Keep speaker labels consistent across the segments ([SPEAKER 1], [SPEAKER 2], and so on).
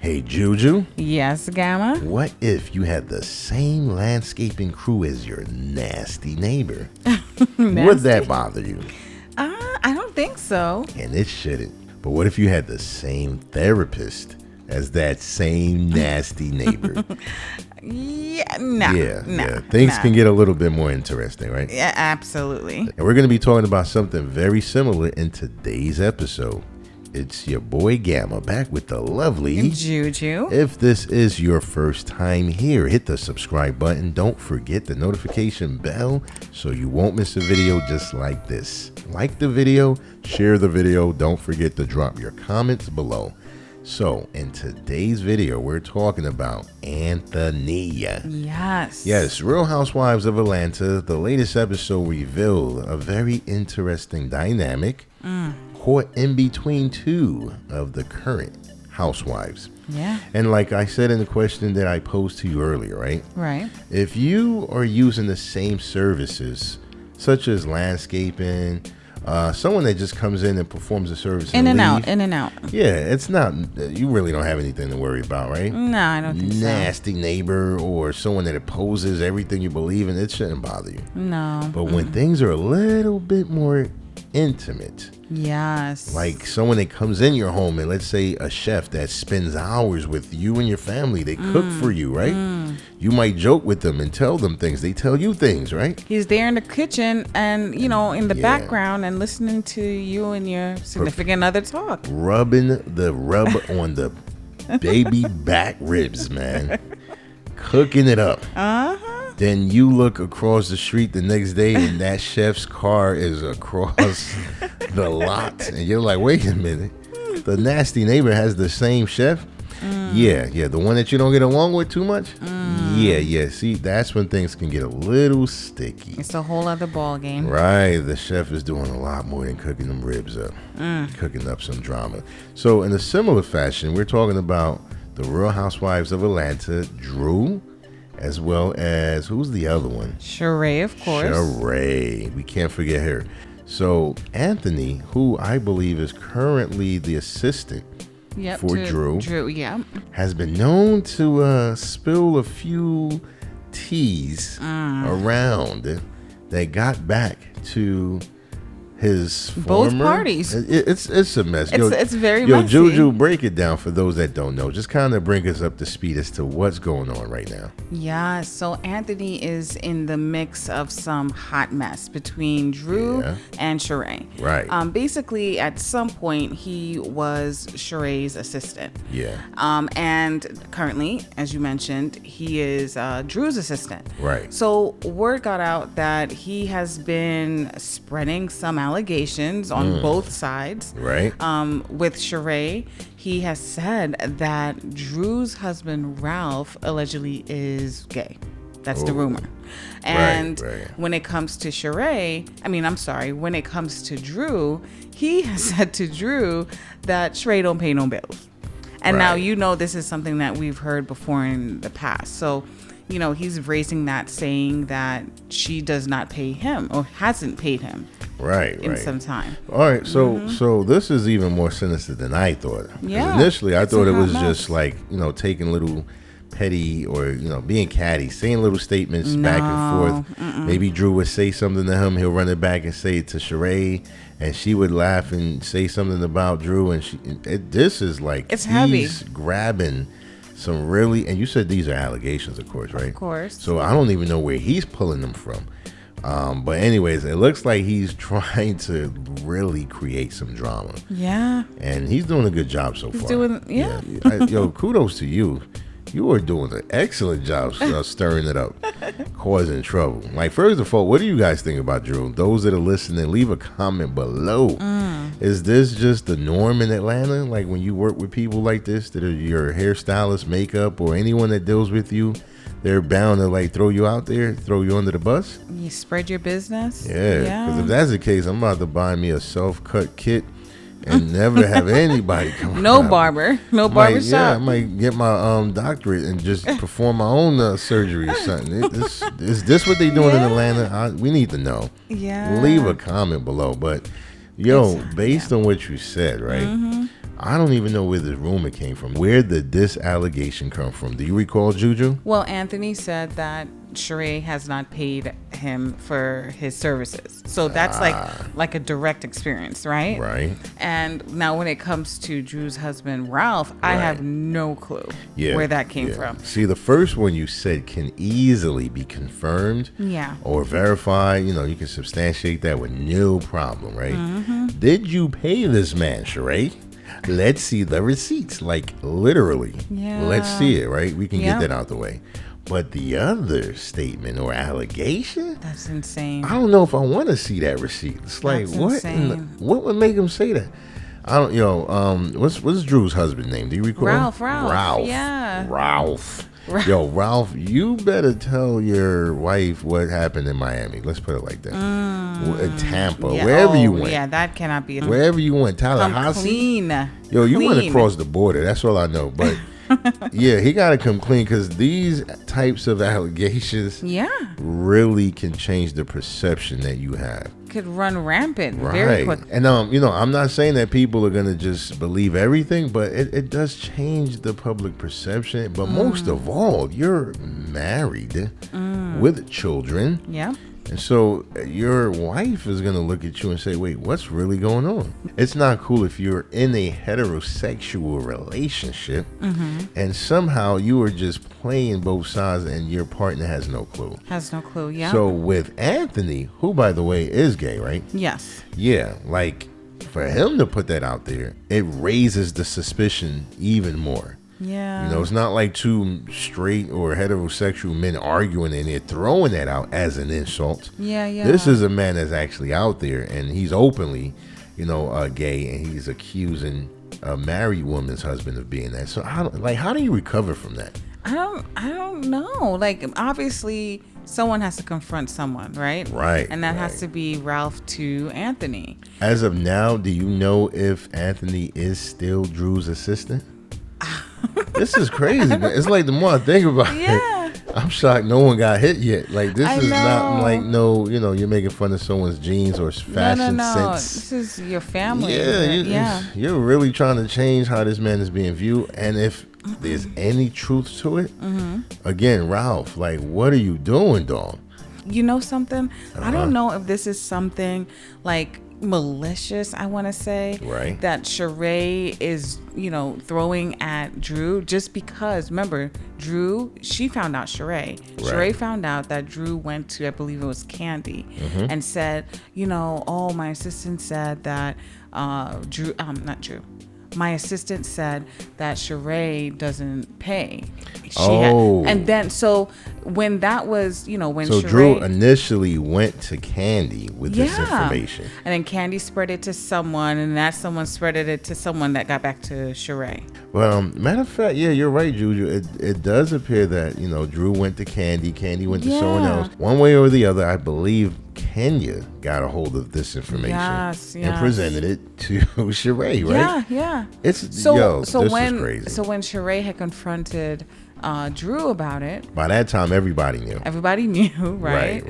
[SPEAKER 1] Hey, Juju.
[SPEAKER 2] Yes, Gamma.
[SPEAKER 1] What if you had the same landscaping crew as your nasty neighbor? Would that bother you?
[SPEAKER 2] I don't think so.
[SPEAKER 1] And it shouldn't. But what if you had the same therapist as that same nasty neighbor? Things can get a little bit more interesting, right?
[SPEAKER 2] Yeah, absolutely.
[SPEAKER 1] And we're going to be talking about something very similar in today's episode. It's your boy Gamma back with the lovely
[SPEAKER 2] Juju.
[SPEAKER 1] If this is your first time here, hit the subscribe button. Don't forget the notification bell so you won't miss a video just like this. Like the video, share the video. Don't forget to drop your comments below. So in today's video, we're talking about Anthony. Yes, Real Housewives of Atlanta. The latest episode revealed a very interesting dynamic caught in between two of the current housewives.
[SPEAKER 2] Yeah.
[SPEAKER 1] And like I said in the question that I posed to you earlier, right?
[SPEAKER 2] Right.
[SPEAKER 1] If you are using the same services, such as landscaping, someone that just comes in and performs a service
[SPEAKER 2] in and
[SPEAKER 1] leave,
[SPEAKER 2] out.
[SPEAKER 1] Yeah, it's not, you really don't have anything to worry about, right?
[SPEAKER 2] No, I don't think
[SPEAKER 1] Nasty neighbor or someone that opposes everything you believe in, it shouldn't bother you.
[SPEAKER 2] No.
[SPEAKER 1] But when things are a little bit more intimate,
[SPEAKER 2] yes,
[SPEAKER 1] like someone that comes in your home, and let's say a chef that spends hours with you and your family, they cook for you, right? You might joke with them and tell them things, they tell you things, right?
[SPEAKER 2] He's there in the kitchen and in the background and listening to you and your significant other talk,
[SPEAKER 1] rubbing the rub on the baby back ribs, man. Cooking it up. Then you look across the street the next day and that chef's car is across the lot. And you're like, wait a minute. The nasty neighbor has the same chef? Yeah. The one that you don't get along with too much? Yeah. See, that's when things can get a little sticky.
[SPEAKER 2] It's a whole other ball game.
[SPEAKER 1] Right. The chef is doing a lot more than cooking them ribs up. Cooking up some drama. So in a similar fashion, we're talking about the Real Housewives of Atlanta, Drew, as well as, who's the other one?
[SPEAKER 2] Sheree, of course.
[SPEAKER 1] Sheree. We can't forget her. So Anthony, who I believe is currently the assistant for Drew, has been known to spill a few teas around that got back to his
[SPEAKER 2] both
[SPEAKER 1] former
[SPEAKER 2] parties.
[SPEAKER 1] It's a mess.
[SPEAKER 2] It's very messy.
[SPEAKER 1] Juju, break it down for those that don't know. Just kind of bring us up to speed as to what's going on right now.
[SPEAKER 2] Yeah, so Anthony is in the mix of some hot mess between Drew and Sheree.
[SPEAKER 1] Right.
[SPEAKER 2] Basically, at some point, he was Sheree's assistant.
[SPEAKER 1] Yeah.
[SPEAKER 2] And currently, as you mentioned, he is Drew's assistant.
[SPEAKER 1] Right.
[SPEAKER 2] So word got out that he has been spreading some allegations on both sides.
[SPEAKER 1] Right.
[SPEAKER 2] With Sheree, he has said that Drew's husband Ralph allegedly is gay. That's the rumor. And when it comes to when it comes to Drew, he has said to Drew that Sheree don't pay no bills. And now this is something that we've heard before in the past. So he's raising that, saying that she does not pay him or hasn't paid him in some time.
[SPEAKER 1] All right, so this is even more sinister than I thought.
[SPEAKER 2] Yeah.
[SPEAKER 1] Initially, I thought it was just like, taking little petty or, being catty, saying little statements back and forth. Maybe Drew would say something to him, he'll run it back and say it to Sheree, and she would laugh and say something about Drew, and this is like,
[SPEAKER 2] it's heavy.
[SPEAKER 1] Grabbing some really, and you said these are allegations, of course, right?
[SPEAKER 2] Of course.
[SPEAKER 1] So I don't even know where he's pulling them from. But anyways, it looks like he's trying to really create some drama.
[SPEAKER 2] Yeah.
[SPEAKER 1] And he's doing a good job so far. Kudos to you. You are doing an excellent job stirring it up, causing trouble. Like, first of all, what do you guys think about Drew? Those that are listening, leave a comment below. Is this just the norm in Atlanta? Like, when you work with people like this, that are your hairstylist, makeup, or anyone that deals with you, they're bound to like throw you out there, throw you under the bus?
[SPEAKER 2] You spread your business?
[SPEAKER 1] Yeah, because if that's the case, I'm about to buy me a self-cut kit and never have anybody come.
[SPEAKER 2] No barber shop.
[SPEAKER 1] Yeah, I might get my doctorate and just perform my own surgery or something. Is this what they doing in Atlanta? We need to know.
[SPEAKER 2] Yeah.
[SPEAKER 1] Leave a comment below. But based on what you said, right? I don't even know where this rumor came from. Where did this allegation come from? Do you recall, Juju?
[SPEAKER 2] Well, Anthony said that Sheree has not paid him for his services. So that's like a direct experience, right?
[SPEAKER 1] Right.
[SPEAKER 2] And now when it comes to Drew's husband, Ralph, I have no clue where that came from.
[SPEAKER 1] See, the first one you said can easily be confirmed or verified. You know, you can substantiate that with no problem, right? Mm-hmm. Did you pay this man, Sheree? Let's see the receipts, like literally. Yeah. Let's see it, right? We can get that out the way. But the other statement or allegation,
[SPEAKER 2] that's insane.
[SPEAKER 1] I don't know if I want to see that receipt. It's like, what would make him say that? I don't, what's Drew's husband name? Do you recall?
[SPEAKER 2] Ralph. Yeah.
[SPEAKER 1] Ralph. Yo, Ralph, you better tell your wife what happened in Miami. Let's put it like that. Tampa, wherever you went.
[SPEAKER 2] Yeah, that cannot be.
[SPEAKER 1] Wherever you went, Tallahassee.
[SPEAKER 2] Clean.
[SPEAKER 1] Yo, you went across the border. That's all I know. But yeah, he got to come clean because these types of allegations really can change the perception that you have.
[SPEAKER 2] Could run rampant very quick.
[SPEAKER 1] And I'm not saying that people are gonna just believe everything, but it does change the public perception. But most of all, you're married with children.
[SPEAKER 2] Yeah.
[SPEAKER 1] And so your wife is going to look at you and say, wait, what's really going on? It's not cool if you're in a heterosexual relationship and somehow you are just playing both sides and your partner has no clue.
[SPEAKER 2] Yeah.
[SPEAKER 1] So with Anthony, who, by the way, is gay, right?
[SPEAKER 2] Yes.
[SPEAKER 1] Yeah. Like, for him to put that out there, it raises the suspicion even more.
[SPEAKER 2] Yeah.
[SPEAKER 1] You know, it's not like two straight or heterosexual men arguing and they're throwing that out as an insult.
[SPEAKER 2] Yeah.
[SPEAKER 1] This is a man that's actually out there and he's openly, gay, and he's accusing a married woman's husband of being that. So how do you recover from that?
[SPEAKER 2] I don't know. Like, obviously someone has to confront someone, right?
[SPEAKER 1] Right.
[SPEAKER 2] And that has to be Ralph to Anthony.
[SPEAKER 1] As of now, do you know if Anthony is still Drew's assistant? This is crazy, man. It's like the more I think about it, I'm shocked no one got hit yet. Like, this is not like you're making fun of someone's jeans or fashion sense.
[SPEAKER 2] This is your family.
[SPEAKER 1] You're really trying to change how this man is being viewed. And if there's any truth to it, again, Ralph, like, what are you doing, dog?
[SPEAKER 2] You know something? I don't know if this is something like malicious, I want to say, that Sheree is throwing at Drew, just because, remember, Drew, she found out Sheree found out that Drew went to, I believe it was Candy, and said, my assistant said that my assistant said that Sheree doesn't pay. And then, so when that was, when Sheree,
[SPEAKER 1] Drew initially went to Candy with this information.
[SPEAKER 2] And then Candy spread it to someone, and that someone spread it to someone that got back to Sheree.
[SPEAKER 1] Well, matter of fact, you're right, Juju. It does appear that, Drew went to Candy, Candy went to someone else. One way or the other, I believe Kenya got a hold of this information and presented it to Sheree, right?
[SPEAKER 2] Yeah.
[SPEAKER 1] This is crazy.
[SPEAKER 2] So when Sheree had confronted Drew about it,
[SPEAKER 1] by that time everybody knew, right?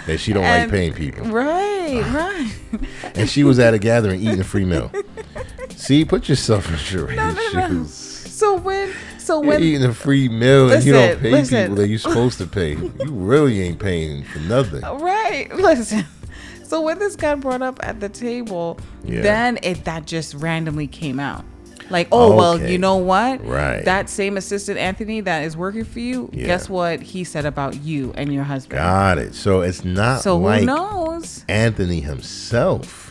[SPEAKER 1] That she don't like paying people,
[SPEAKER 2] right.
[SPEAKER 1] And she was at a gathering eating a free meal. See, put yourself in Sheree's shoes.
[SPEAKER 2] So when
[SPEAKER 1] you're eating a free meal and you don't pay people that you're supposed to pay, you really ain't paying for nothing.
[SPEAKER 2] Right. Listen. So when this got brought up at the table, then that just randomly came out. Like, well, you know what?
[SPEAKER 1] Right.
[SPEAKER 2] That same assistant, Anthony, that is working for you, guess what he said about you and your husband?
[SPEAKER 1] Got it. So it's not like
[SPEAKER 2] who knows?
[SPEAKER 1] Anthony himself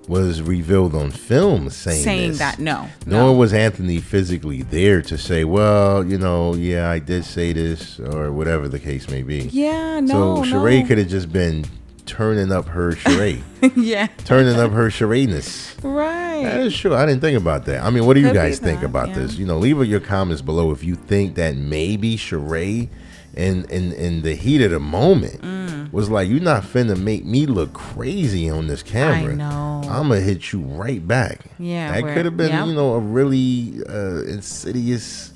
[SPEAKER 1] was revealed on film saying
[SPEAKER 2] that.
[SPEAKER 1] Nor was Anthony physically there to say, well, I did say this, or whatever the case may be. So Sheree could have just been turning up her Sheree. Turning up her Sheree-ness.
[SPEAKER 2] Right.
[SPEAKER 1] That is true. I didn't think about that. I mean, what do you guys think about this? Leave your comments below if you think that maybe Sheree in the heat of the moment was like, you're not finna make me look crazy on this camera.
[SPEAKER 2] I know.
[SPEAKER 1] I'm gonna hit you right back.
[SPEAKER 2] Yeah.
[SPEAKER 1] That could have been, a really insidious,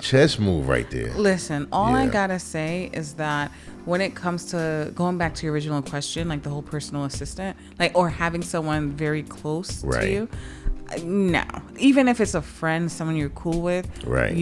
[SPEAKER 1] chess move right there.
[SPEAKER 2] Listen, all I gotta say is that when it comes to going back to your original question, like the whole personal assistant, like, or having someone very close to you, no. Even if it's a friend, someone you're cool with,
[SPEAKER 1] right?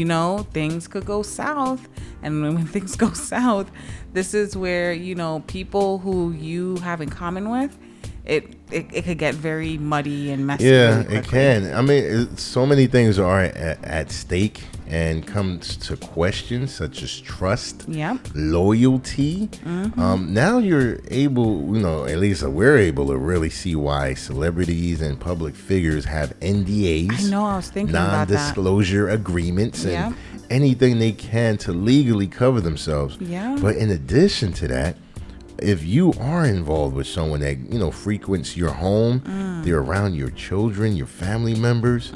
[SPEAKER 2] Things could go south, and when things go south, this is where people who you have in common with, it could get very muddy and messy.
[SPEAKER 1] Yeah, it can. I mean, so many things are at stake and comes to questions such as trust, loyalty. Now you're able, at least we're able to really see why celebrities and public figures have NDAs.
[SPEAKER 2] I know, I was thinking about that.
[SPEAKER 1] Non-disclosure agreements and anything they can to legally cover themselves.
[SPEAKER 2] Yeah.
[SPEAKER 1] But in addition to that, if you are involved with someone that frequents your home, they're around your children, your family members,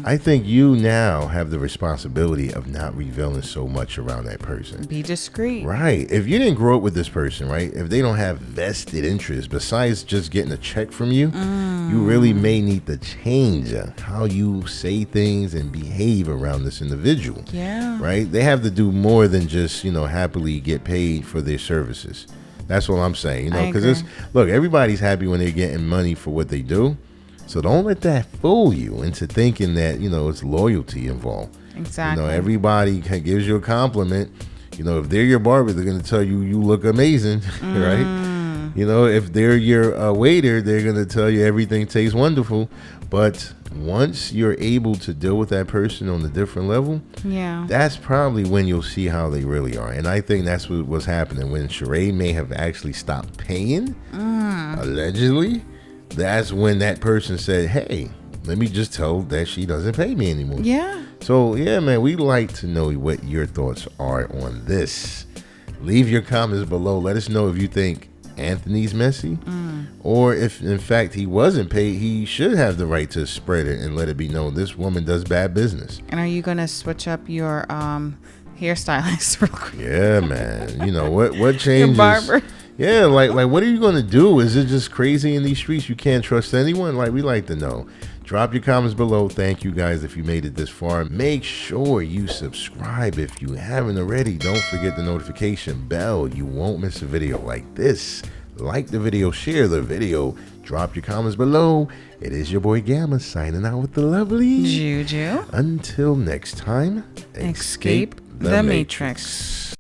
[SPEAKER 1] I think you now have the responsibility of not revealing so much around that person.
[SPEAKER 2] Be discreet.
[SPEAKER 1] Right. If you didn't grow up with this person, right, if they don't have vested interest besides just getting a check from you, you really may need to change how you say things and behave around this individual.
[SPEAKER 2] Yeah.
[SPEAKER 1] Right. They have to do more than just happily get paid for their services. That's what I'm saying, because look, everybody's happy when they're getting money for what they do. So don't let that fool you into thinking that, it's loyalty involved.
[SPEAKER 2] Exactly.
[SPEAKER 1] Everybody gives you a compliment. If they're your barber, they're going to tell you look amazing, right? If they're your waiter, they're going to tell you everything tastes wonderful. But once you're able to deal with that person on a different level, that's probably when you'll see how they really are. And I think that's what was happening when Sheree may have actually stopped paying, allegedly. That's when that person said, hey, let me just tell that she doesn't pay me anymore.
[SPEAKER 2] Yeah.
[SPEAKER 1] So, man, we'd like to know what your thoughts are on this. Leave your comments below. Let us know if you think Anthony's messy, or if in fact he wasn't paid, he should have the right to spread it and let it be known this woman does bad business.
[SPEAKER 2] And are you gonna switch up your hairstylist real quick?
[SPEAKER 1] Yeah, man. What changes?
[SPEAKER 2] Your barber.
[SPEAKER 1] Yeah, like what are you gonna do? Is it just crazy in these streets? You can't trust anyone? We like to know. Drop your comments below. Thank you guys if you made it this far. Make sure you subscribe if you haven't already. Don't forget the notification bell. You won't miss a video like this. Like the video, share the video, drop your comments below. It is your boy Gamma signing out with the lovely
[SPEAKER 2] Juju.
[SPEAKER 1] Until next time,
[SPEAKER 2] escape the Matrix.